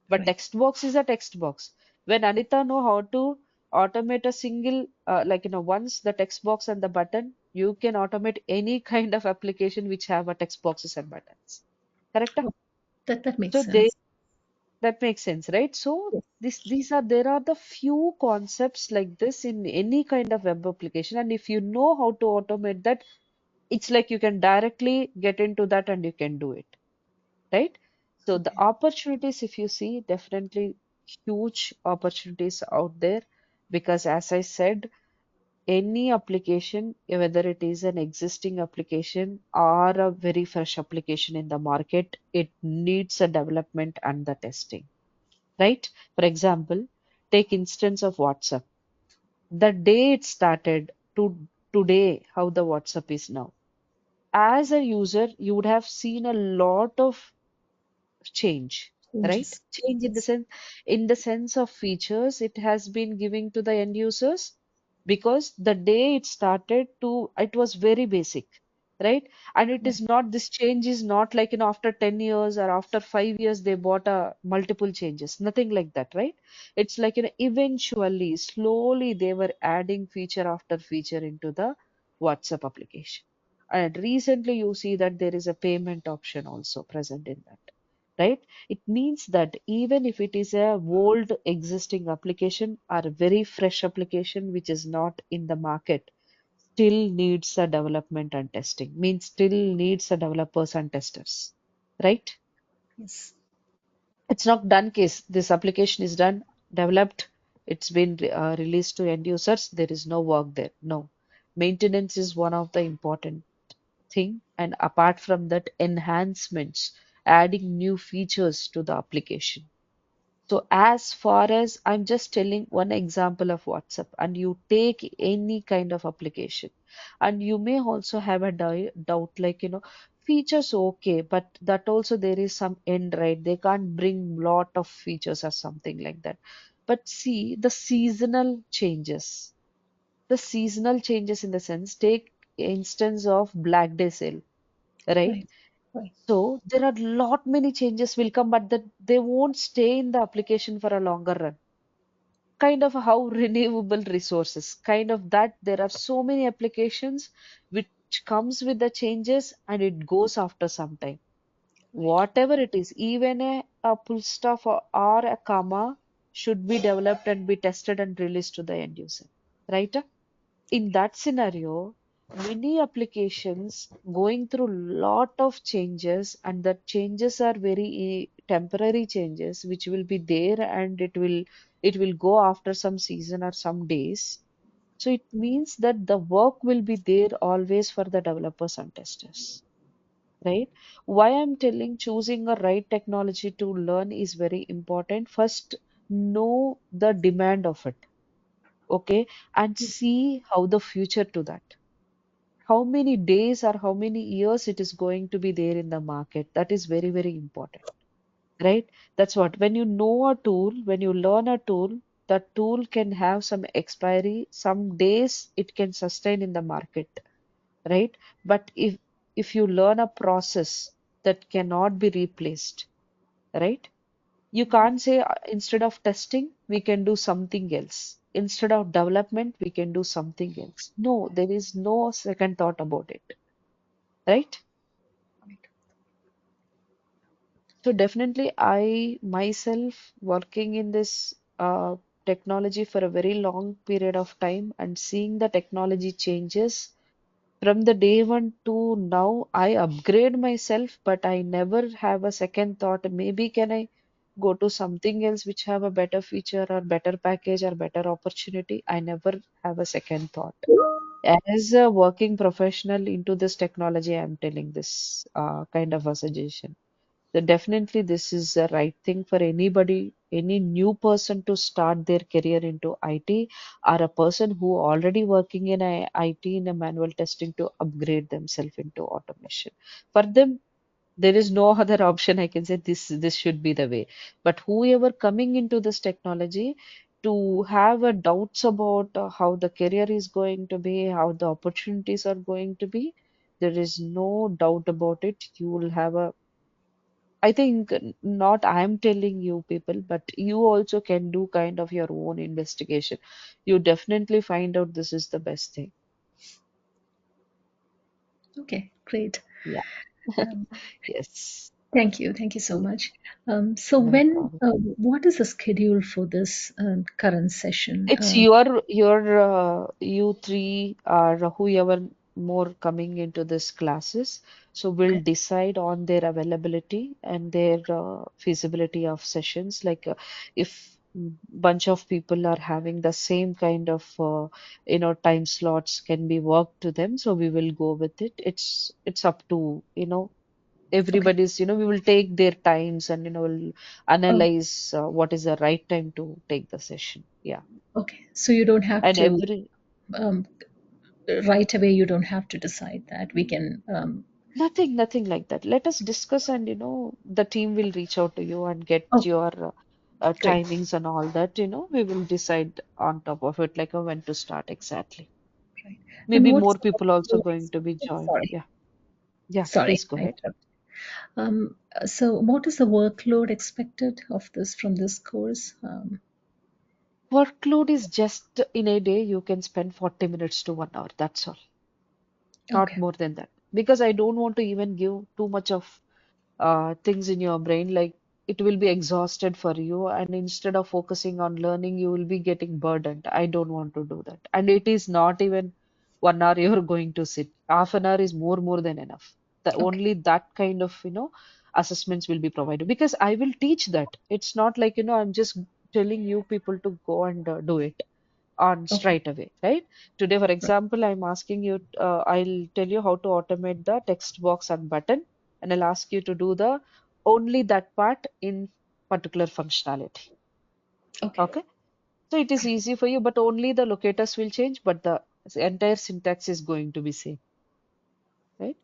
[SPEAKER 1] But
[SPEAKER 4] Right.
[SPEAKER 1] text box is a text box. When Anita know how to automate a single, like once the text box and the button, you can automate any kind of application which have a text boxes and buttons. Correct?
[SPEAKER 4] Oh, that makes
[SPEAKER 1] So they
[SPEAKER 4] sense.
[SPEAKER 1] that makes sense, right? So
[SPEAKER 4] Yes.
[SPEAKER 1] there are the few concepts like this in any kind of web application, and if you know how to automate that, it's like you can directly get into that and you can do it, right? So the
[SPEAKER 4] Okay.
[SPEAKER 1] opportunities, if you see, definitely huge opportunities out there, because as I said, any application, whether it is an existing application or a very fresh application in the market, it needs a development and the testing, right? For example, take instance of WhatsApp. The day it started to today, how the WhatsApp is now. As a user, you would have seen a lot of change, right?
[SPEAKER 4] Changes.
[SPEAKER 1] Change
[SPEAKER 4] Yes.
[SPEAKER 1] in the sense of features it has been giving to the end users, because the day it started to, it was very basic, right? And it
[SPEAKER 4] Right.
[SPEAKER 1] is not, this change is not like, after 10 years or after 5 years they bought a multiple changes, nothing like that, right? It's like, eventually, slowly they were adding feature after feature into the WhatsApp application. And recently you see that there is a payment option also present in that, right? It means that even if it is a old existing application or a very fresh application which is not in the market, still needs a development and testing, means still needs a developers and testers, right?
[SPEAKER 4] Yes.
[SPEAKER 1] It's not done case. This application is done, developed, it's been released to end users, there is no work there. No. Maintenance is one of the important thing, and apart from that, enhancements, adding new features to the application. So as far as, I'm just telling one example of WhatsApp, and you take any kind of application, and you may also have a doubt like, features okay, but that also there is some end, right? They can't bring lot of features or something like that. But see the seasonal changes in the sense, take instance of Black Day sale, right?
[SPEAKER 4] Right. Right.
[SPEAKER 1] So there are lot many changes will come, but that they won't stay in the application for a longer run. Kind of how renewable resources, kind of that there are so many applications which comes with the changes and it goes after some time. Whatever it is, even a full stop or a comma should be developed and be tested and released to the end user, right? In that scenario, many applications going through lot of changes, and the changes are very temporary changes which will be there, and it will go after some season or some days. So it means that the work will be there always for the developers and testers, right? Why I'm telling choosing a right technology to learn is very important. First, know the demand of it, okay, and
[SPEAKER 4] Yes.
[SPEAKER 1] see how the future to that, how many days or how many years it is going to be there in the market. That is very, very important, right? That's what, when you know a tool, when you learn a tool, that tool can have some expiry, some days it can sustain in the market, right? But if you learn a process that cannot be replaced, right? You can't say, instead of testing, we can do something else. Instead of development, we can do something else. No, there is no second thought about it, right?
[SPEAKER 4] Right.
[SPEAKER 1] So definitely, I myself working in this technology for a very long period of time and seeing the technology changes from the day one to now, I upgrade myself, but I never have a second thought. Maybe can I go to something else which have a better feature or better package or better opportunity? I never have a second thought. As a working professional into this technology, I'm telling this kind of a suggestion. So definitely this is the right thing for anybody, any new person to start their career into IT, or a person who already working in IT in a manual testing to upgrade themselves into automation. For them, there is no other option. I can say this should be the way. But whoever coming into this technology to have a doubts about how the career is going to be, how the opportunities are going to be, there is no doubt about it. You will have a, I think, not I'm telling you people, but you also can do kind of your own investigation. You definitely find out this is the best thing.
[SPEAKER 4] Okay. Great.
[SPEAKER 1] Yeah.
[SPEAKER 4] Um,
[SPEAKER 1] Yes.
[SPEAKER 4] Thank you. Thank you so much. So,
[SPEAKER 1] No
[SPEAKER 4] when,
[SPEAKER 1] problem.
[SPEAKER 4] what is the schedule for this current session?
[SPEAKER 1] It's your you three or whoever more coming into this classes. So we'll
[SPEAKER 4] Okay.
[SPEAKER 1] decide on their availability and their feasibility of sessions. Like if bunch of people are having the same kind of time slots can be worked to them, so we will go with it. It's up to
[SPEAKER 4] Okay.
[SPEAKER 1] everybody's, we will take their times and we'll
[SPEAKER 4] Oh,
[SPEAKER 1] analyze what is the right time to take the session. Yeah.
[SPEAKER 4] okay. So you don't have
[SPEAKER 1] And
[SPEAKER 4] to
[SPEAKER 1] every
[SPEAKER 4] um, right away. You don't have to decide that. We can.
[SPEAKER 1] nothing like that. Let us discuss, and the team will reach out to you and get
[SPEAKER 4] Oh,
[SPEAKER 1] your
[SPEAKER 4] great,
[SPEAKER 1] timings and all that. We will decide on top of it, like when to start exactly.
[SPEAKER 4] great. And
[SPEAKER 1] Maybe
[SPEAKER 4] what's
[SPEAKER 1] more
[SPEAKER 4] the
[SPEAKER 1] people also
[SPEAKER 4] workload?
[SPEAKER 1] going to be
[SPEAKER 4] Oh,
[SPEAKER 1] joined.
[SPEAKER 4] sorry,
[SPEAKER 1] Yeah. Yeah,
[SPEAKER 4] sorry,
[SPEAKER 1] please go
[SPEAKER 4] I
[SPEAKER 1] ahead.
[SPEAKER 4] interrupted. So what is the workload expected of this from this course?
[SPEAKER 1] Workload is just in a day, you can spend 40 minutes to 1 hour. That's all. Not
[SPEAKER 4] Okay,
[SPEAKER 1] more than that. Because I don't want to even give too much of things in your brain, like it will be exhausted for you, and instead of focusing on learning, you will be getting burdened. I don't want to do that. And it is not even 1 hour you're going to sit. Half an hour is more than enough. That
[SPEAKER 4] okay,
[SPEAKER 1] only that kind of, assessments will be provided because I will teach that. It's not like, I'm just telling you people to go and do it on
[SPEAKER 4] okay,
[SPEAKER 1] straight away, right? Today, for
[SPEAKER 4] right,
[SPEAKER 1] example, I'm asking you, I'll tell you how to automate the text box and button, and I'll ask you to do the only that part in particular functionality.
[SPEAKER 4] okay,
[SPEAKER 1] Okay? So it is
[SPEAKER 4] great,
[SPEAKER 1] easy for you, but only the locators will change, but the entire syntax is going to be same, right?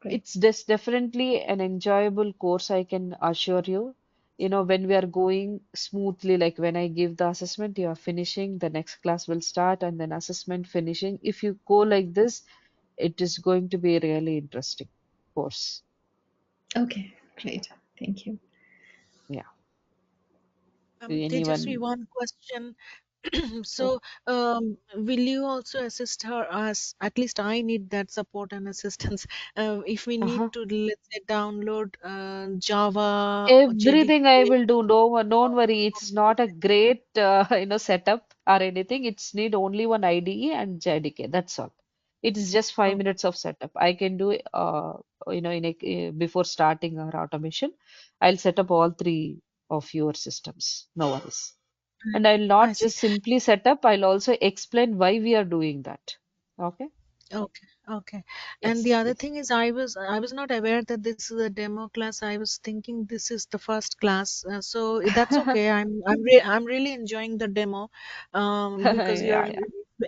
[SPEAKER 4] great.
[SPEAKER 1] It's just definitely an enjoyable course, I can assure you. When we are going smoothly, like when I give the assessment, you are finishing, the next class will start, and then assessment finishing. If you go like this, it is going to be a really interesting course.
[SPEAKER 4] Okay, great. Thank you.
[SPEAKER 1] Yeah.
[SPEAKER 2] Tejasvi,
[SPEAKER 1] Anyone?
[SPEAKER 2] one question.
[SPEAKER 1] Oh,
[SPEAKER 2] So, will you also assist her as at least I need that support and assistance. If we need
[SPEAKER 1] uh-huh.
[SPEAKER 2] to, let's say, download Java or
[SPEAKER 1] Everything I
[SPEAKER 2] JDK.
[SPEAKER 1] will do. Don't worry. It's not a great, setup or anything. It's need only one IDE and JDK. That's all. It is just five
[SPEAKER 2] Oh,
[SPEAKER 1] minutes of setup. I can do, before starting our automation. I'll set up all three of your systems. No worries. And I'll
[SPEAKER 2] I
[SPEAKER 1] not
[SPEAKER 2] see.
[SPEAKER 1] just simply set up. I'll also explain why we are doing that. Okay?
[SPEAKER 2] Okay, okay. And the
[SPEAKER 1] Yes,
[SPEAKER 2] other
[SPEAKER 1] yes.
[SPEAKER 2] thing is, I was not aware that this is a demo class. I was thinking this is the first class. So that's okay. I'm really enjoying the demo, because
[SPEAKER 1] Yeah,
[SPEAKER 2] you're
[SPEAKER 1] yeah.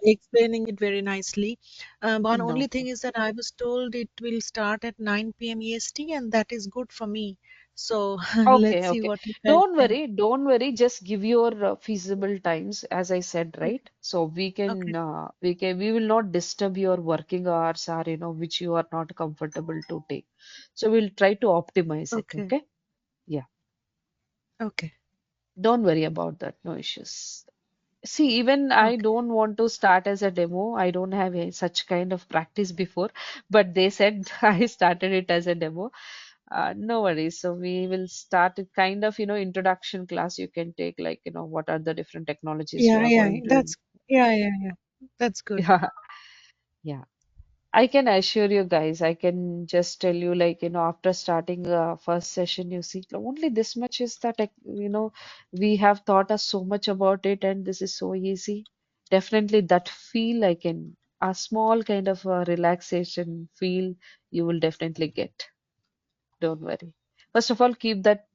[SPEAKER 2] explaining it very nicely. One
[SPEAKER 1] No
[SPEAKER 2] only thing
[SPEAKER 1] problem.
[SPEAKER 2] is that I was told it will start at 9 p.m. EST, and that is good for me. So
[SPEAKER 1] Okay,
[SPEAKER 2] let's see
[SPEAKER 1] okay.
[SPEAKER 2] what you guys think.
[SPEAKER 1] Don't worry. Just give your feasible times, as I said,
[SPEAKER 2] Okay,
[SPEAKER 1] right? So
[SPEAKER 2] okay,
[SPEAKER 1] we will not disturb your working hours or, which you are not comfortable to take. So we'll try to optimize it,
[SPEAKER 2] okay,
[SPEAKER 1] okay? Yeah.
[SPEAKER 2] okay,
[SPEAKER 1] Don't worry about that. No issues. See, even I
[SPEAKER 2] okay.
[SPEAKER 1] don't want to start as a demo. I don't have such kind of practice before, but they said I started it as a demo. No worries. So we will start a kind of, introduction class you can take, like, what are the different technologies you
[SPEAKER 2] Yeah,
[SPEAKER 1] are
[SPEAKER 2] yeah.
[SPEAKER 1] going to,
[SPEAKER 2] That's yeah. That's good.
[SPEAKER 1] yeah, yeah. I can assure you guys, I can just tell you, like, after starting first session, you see, only this much is that, like, we have thought us so much about it, and this is so easy. Definitely that feel I can, a small kind of relaxation feel you will definitely get. Don't worry. First of all, keep that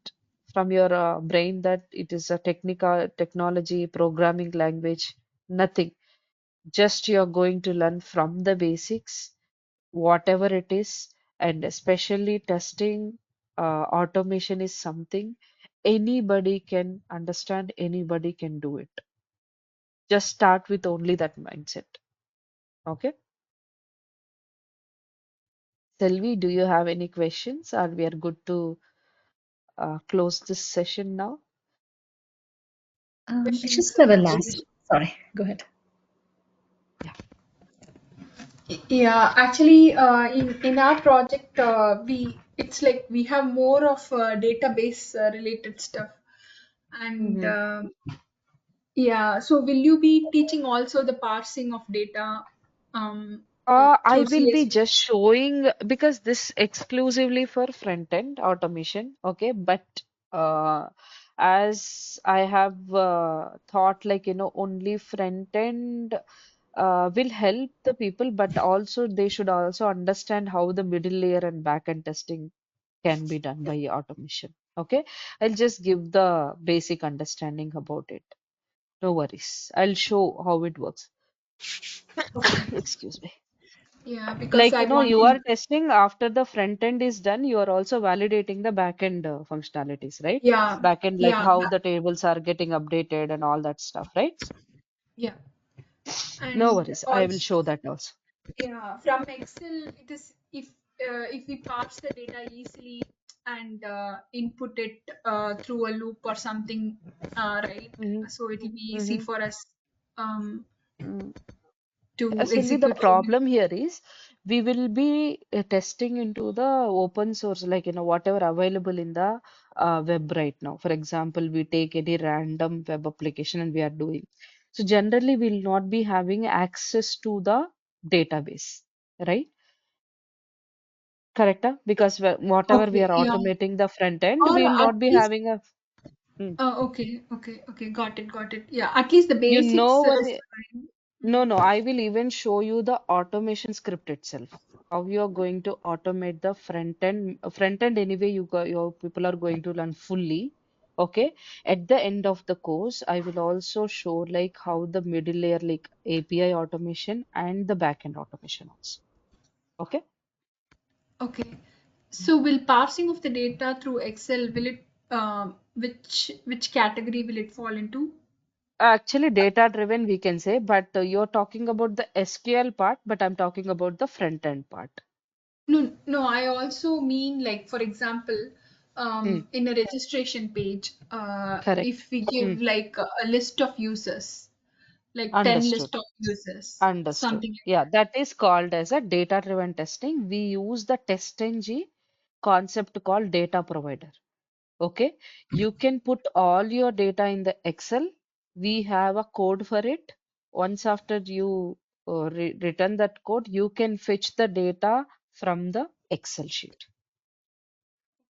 [SPEAKER 1] from your brain that it is a technical technology programming language. Nothing. Just you're going to learn from the basics, whatever it is, and especially testing, automation is something anybody can understand, anybody can do it. Just start with only that mindset. Okay? Selvi, do you have any questions, or we are good to close this session now?
[SPEAKER 4] I
[SPEAKER 3] Questions
[SPEAKER 4] just have a
[SPEAKER 3] actually.
[SPEAKER 4] last. Sorry, go ahead.
[SPEAKER 1] Yeah.
[SPEAKER 3] Yeah, actually, in our project, we it's like we have more of database related stuff, and
[SPEAKER 1] Mhm.
[SPEAKER 3] yeah. So, will you be teaching also the parsing of data
[SPEAKER 1] I
[SPEAKER 3] through
[SPEAKER 1] will be
[SPEAKER 3] CSV?
[SPEAKER 1] just showing because this exclusively for front end automation, okay? But Uh, as I have thought, like, only front end will help the people, but also they should also understand how the middle layer and back end testing can be done by automation. Okay, I'll just give the basic understanding about it. No worries. I'll show how it works.
[SPEAKER 3] Okay.
[SPEAKER 1] Excuse me.
[SPEAKER 3] Yeah, because
[SPEAKER 1] Like,
[SPEAKER 3] I
[SPEAKER 1] you
[SPEAKER 3] wanted.
[SPEAKER 1] are testing after the front end is done, you are also validating the back end functionalities, right?
[SPEAKER 3] Yeah,
[SPEAKER 1] Back end, like
[SPEAKER 3] yeah,
[SPEAKER 1] how the tables are getting updated and all that stuff, right?
[SPEAKER 3] yeah.
[SPEAKER 1] No
[SPEAKER 3] And
[SPEAKER 1] worries. I will
[SPEAKER 3] also,
[SPEAKER 1] show that also.
[SPEAKER 3] yeah, from Excel, it is if we parse the data easily and input it through a loop or something, right?
[SPEAKER 1] Mm-hmm.
[SPEAKER 3] So it will be easy
[SPEAKER 1] Mm-hmm.
[SPEAKER 3] for us um,
[SPEAKER 1] Mm.
[SPEAKER 3] to
[SPEAKER 1] Cindy, the
[SPEAKER 3] execute all the.
[SPEAKER 1] problem here is we will be testing into the open source, like, whatever available in the web right now. For example, we take any random web application and we are doing. So generally, we'll not be having access to the database, right? Correct? Because whatever we
[SPEAKER 3] Okay,
[SPEAKER 1] are
[SPEAKER 3] yeah.
[SPEAKER 1] automating the front end,
[SPEAKER 3] Or
[SPEAKER 1] we will
[SPEAKER 3] at
[SPEAKER 1] not be
[SPEAKER 3] least,
[SPEAKER 1] having a. Hmm.
[SPEAKER 3] okay. Got it, got it. Yeah, at least the
[SPEAKER 1] You know
[SPEAKER 3] basics
[SPEAKER 1] one.
[SPEAKER 3] is fine.
[SPEAKER 1] No,
[SPEAKER 3] Mm.
[SPEAKER 1] no, I will even show you the automation script itself. How you are going to automate the front end. Front end anyway, your people are going to learn fully. Okay. At the end of the course, I will also show like how the middle layer, like API automation and the backend automation also. Okay.
[SPEAKER 3] Okay. So will parsing of the data through Excel, will it which category will it fall into?
[SPEAKER 1] Actually, data driven, we can say, but you're talking about the SQL part, but I'm talking about the front end part.
[SPEAKER 3] No, no, I also mean like for example,
[SPEAKER 1] Hmm.
[SPEAKER 3] in a registration page,
[SPEAKER 1] Correct.
[SPEAKER 3] if we
[SPEAKER 1] Hmm.
[SPEAKER 3] give like a list of users, like 10
[SPEAKER 1] Understood.
[SPEAKER 3] list of users,
[SPEAKER 1] Understood.
[SPEAKER 3] something like
[SPEAKER 1] Yeah, that is called as a data-driven testing. We use the TestNG concept called data provider. Okay, you can put all your data in the Excel. We have a code for it. Once after you return that code, you can fetch the data from the Excel sheet.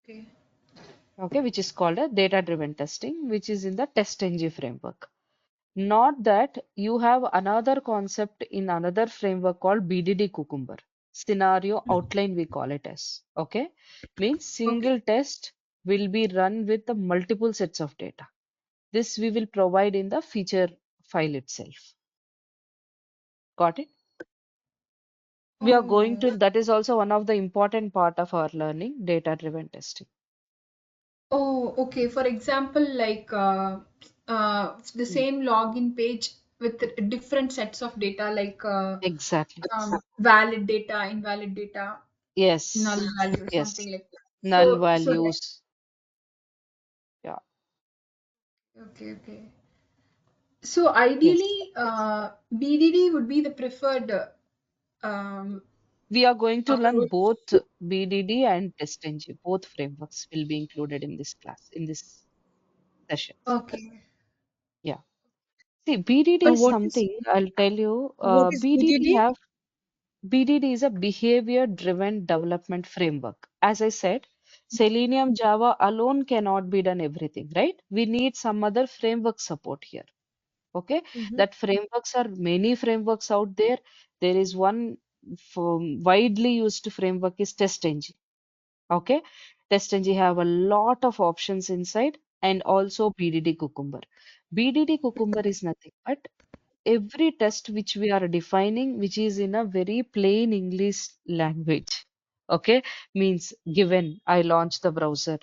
[SPEAKER 3] that.
[SPEAKER 1] Okay, which is called a data-driven testing, which is in the TestNG framework. Not that you have another concept in another framework called BDD Cucumber. Scenario outline, we call it as. Okay. Means
[SPEAKER 3] Okay.
[SPEAKER 1] single test will be run with the multiple sets of data. This we will provide in the feature file itself. Got it? We are going
[SPEAKER 3] Oh,
[SPEAKER 1] to, that is also one of the important part of our learning, data-driven testing.
[SPEAKER 3] oh, okay. For example, like the
[SPEAKER 1] Mm.
[SPEAKER 3] same login page with different sets of data, like
[SPEAKER 1] Exactly.
[SPEAKER 3] valid data, invalid data, null
[SPEAKER 1] Yes.
[SPEAKER 3] value,
[SPEAKER 1] Yes.
[SPEAKER 3] something like that.
[SPEAKER 1] Null
[SPEAKER 3] So like,
[SPEAKER 1] values. Yeah.
[SPEAKER 3] okay. So
[SPEAKER 1] Yes.
[SPEAKER 3] ideally, BDD would be the preferred um,
[SPEAKER 1] We are going to learn
[SPEAKER 3] approach.
[SPEAKER 1] both BDD and TestNG. Both frameworks will be included in this class, in this sessions.
[SPEAKER 3] Okay.
[SPEAKER 1] Yeah. See, BDD
[SPEAKER 2] And
[SPEAKER 1] is something I'll tell you.
[SPEAKER 2] what is
[SPEAKER 1] BDD
[SPEAKER 2] BDD?
[SPEAKER 1] have BDD is a behavior-driven development framework. As I said, Selenium Java alone cannot be done everything, right? We need some other framework support here. Okay,
[SPEAKER 2] Mm-hmm.
[SPEAKER 1] that frameworks are many frameworks out there. There is one widely used framework is TestNG. Okay, TestNG have a lot of options inside and also BDD Cucumber. BDD Cucumber is nothing but every test which we are defining, which is in a very plain English language. Okay, means given I launch the browser,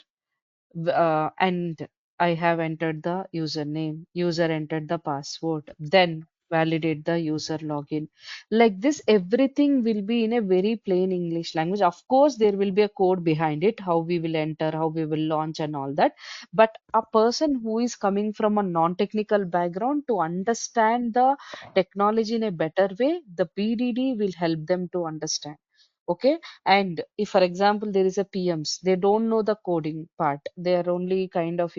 [SPEAKER 1] and I have entered the username, user entered the password, then validate the user login. Like this, everything will be in a very plain English language. Of course, there will be a code behind it, how we will enter, how we will launch, and all that. But a person who is coming from a non-technical background to understand the technology in a better way, the PDD will help them to understand. Okay, and if for example there is a PMs, they don't know the coding part, they are only kind of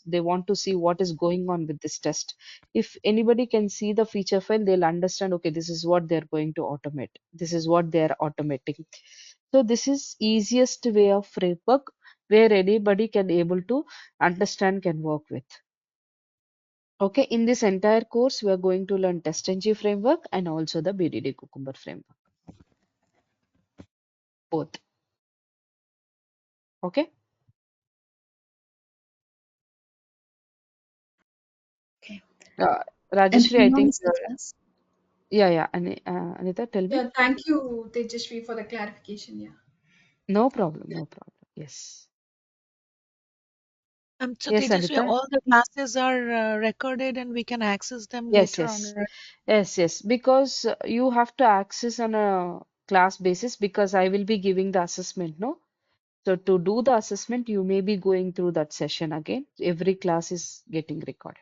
[SPEAKER 1] they want to see what is going on with this test. If anybody can see the feature file, they'll understand, okay, this is what they're going to automate, this is what they are automating. So this is easiest way of framework where anybody can able to understand, can work with. Okay, in this entire course, we are going to learn TestNG framework and also the BDD Cucumber framework, both. Okay.
[SPEAKER 4] Okay.
[SPEAKER 1] Uh,
[SPEAKER 4] And
[SPEAKER 1] Rajeshri,
[SPEAKER 4] how
[SPEAKER 1] I
[SPEAKER 4] long
[SPEAKER 1] think
[SPEAKER 4] is the class?
[SPEAKER 1] yeah, yeah. Anita, tell me.
[SPEAKER 3] Yeah, thank you, Tejasvi, for the clarification. Yeah.
[SPEAKER 1] No problem, no problem. Yes.
[SPEAKER 2] So
[SPEAKER 1] Yes,
[SPEAKER 2] Tejasvi,
[SPEAKER 1] Anita.
[SPEAKER 2] all the classes are recorded and we can access them
[SPEAKER 1] Yes,
[SPEAKER 2] later on,
[SPEAKER 1] yes.
[SPEAKER 2] right?
[SPEAKER 1] Yes. Because you have to access on a class basis because I will be giving the assessment, no? So to do the assessment, you may be going through that session again. Every class is getting recorded.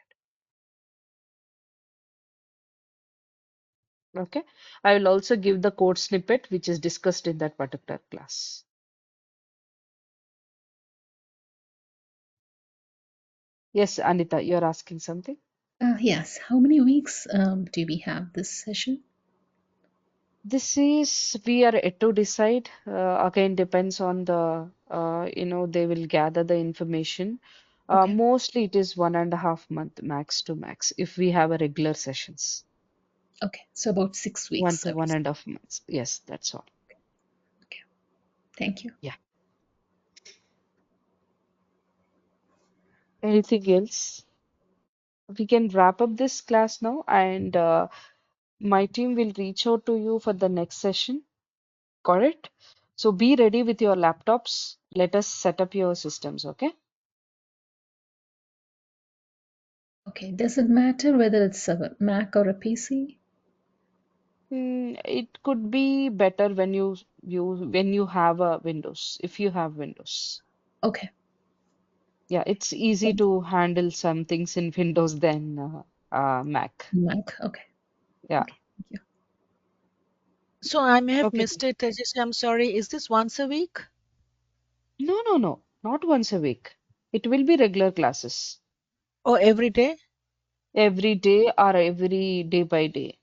[SPEAKER 1] Okay. I will also give the code snippet which is discussed in that particular class. Yes, Anita, you're asking something?
[SPEAKER 4] Yes. How many weeks do we have this session?
[SPEAKER 1] This is we are yet to decide. Again, depends on the they will gather the information.
[SPEAKER 4] Okay.
[SPEAKER 1] Mostly it is 1.5 month max to max if we have a regular sessions.
[SPEAKER 4] Okay. So about 6 weeks
[SPEAKER 1] One to one
[SPEAKER 4] service.
[SPEAKER 1] and a half months. Yes, that's all.
[SPEAKER 4] Okay. Thank you.
[SPEAKER 1] Yeah. Anything else? We can wrap up this class now, and my team will reach out to you for the next session. Correct? So be ready with your laptops. Let us set up your systems, okay?
[SPEAKER 4] Okay. Does it matter whether it's a Mac or a PC?
[SPEAKER 1] It could be better when you have a Windows, if you have Windows.
[SPEAKER 4] Okay.
[SPEAKER 1] Yeah, it's easy
[SPEAKER 4] Thank
[SPEAKER 1] to handle some things in Windows than Mac.
[SPEAKER 4] you. Mac. Okay.
[SPEAKER 1] Yeah.
[SPEAKER 4] Okay. Thank you.
[SPEAKER 2] So I may have
[SPEAKER 1] Okay.
[SPEAKER 2] missed it, Tejasvi. I'm sorry. Is this once a week?
[SPEAKER 1] No, not once a week. It will be regular classes
[SPEAKER 2] Or every day?
[SPEAKER 1] every day or every day by day.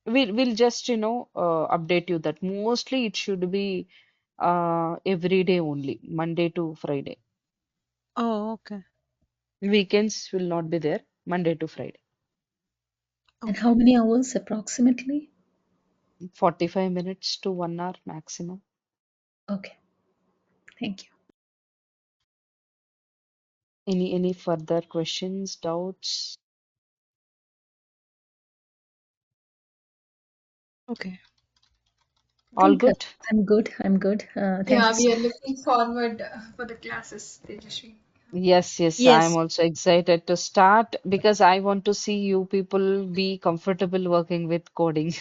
[SPEAKER 1] We'll just update you that mostly it should be every day only, Monday to Friday.
[SPEAKER 2] Oh, okay.
[SPEAKER 1] Weekends will not be there, Monday to Friday.
[SPEAKER 4] And how
[SPEAKER 2] Okay.
[SPEAKER 4] many hours approximately?
[SPEAKER 1] 45 minutes to 1 hour maximum.
[SPEAKER 4] Okay. Thank you.
[SPEAKER 1] Any further questions, doubts?
[SPEAKER 2] Okay.
[SPEAKER 4] I
[SPEAKER 1] All
[SPEAKER 4] think
[SPEAKER 1] good?
[SPEAKER 4] I'm good. I'm good. Thank you
[SPEAKER 3] Yeah,
[SPEAKER 4] so
[SPEAKER 3] we are
[SPEAKER 4] much.
[SPEAKER 3] looking forward for the classes, Tejasvi.
[SPEAKER 1] Yes, I'm
[SPEAKER 2] Yes.
[SPEAKER 1] also excited to start because I want to see you people be comfortable working with coding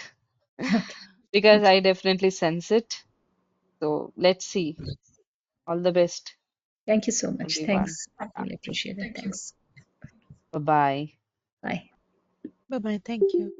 [SPEAKER 4] Okay.
[SPEAKER 1] because
[SPEAKER 4] Thank you.
[SPEAKER 1] I definitely sense it. So let's see. All the best,
[SPEAKER 4] Thank you so much.
[SPEAKER 1] everyone.
[SPEAKER 4] Thanks.
[SPEAKER 3] Thank you.
[SPEAKER 4] Really appreciate it.
[SPEAKER 3] Thank you.
[SPEAKER 4] Thanks.
[SPEAKER 1] Bye bye.
[SPEAKER 4] Bye.
[SPEAKER 2] Bye bye. Thank you.